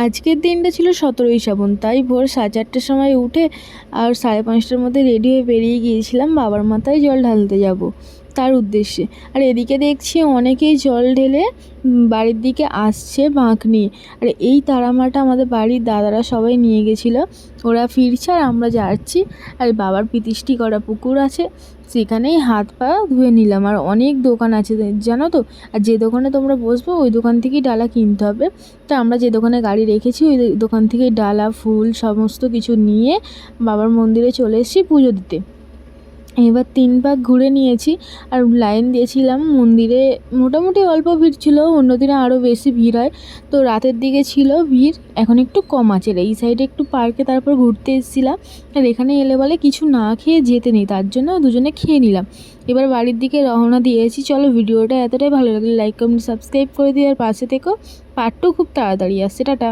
আজকের দিনটা ছিল 17ই শ্রাবণ, তাই ভোর 4:30টার সময় উঠে আর 5:30টার মধ্যে রেডি হয়ে বেরিয়ে গিয়েছিলাম বাবার মাথায় জল ঢালতে যাব তার উদ্দেশ্যে। আর এদিকে দেখছি অনেকেই জল ঢেলে বাড়ির দিকে আসছে বাঁক নিয়ে। আর এই তারামাটা আমাদের বাড়ির দাদারা সবাই নিয়ে গেছিলো, ওরা ফিরছে আর আমরা যাচ্ছি। আর বাবার প্রতিষ্ঠি করা পুকুর আছে, সেখানেই হাত পা ধুয়ে নিলাম। আর অনেক দোকান আছে জানো তো, আর যে দোকানে তোমরা বসবো ওই দোকান থেকেই ডালা কিনতে হবে। তো আমরা যে দোকানে গাড়ি রেখেছি ওই দোকান থেকেই ডালা ফুল সমস্ত কিছু নিয়ে বাবার মন্দিরে চলে এসেছি পুজো দিতে। এবার 3 পাক ঘুরে নিয়েছি আর লাইন দিয়েছিলাম মন্দিরে। মোটামুটি অল্প ভিড় ছিল, অন্যদিনে আরও বেশি ভিড় হয়, তো রাতের দিকে ছিল ভিড়, এখন একটু কম আছে। এই সাইডে একটু পার্কে তারপর ঘুরতে এসেছিলাম। আর এখানে এলে বলে কিছু না খেয়ে যেতে নেই, তার জন্য দুজনে খেয়ে নিলাম। এবার বাড়ির দিকে রওনা দিয়েছি। চলো, ভিডিওটা এতটাই ভালো লাগলে লাইক কমেন্ট সাবস্ক্রাইব করে দিও আর পাশে থেকো। পার্ট 2 খুব তাড়াতাড়ি আসছে। টাটা।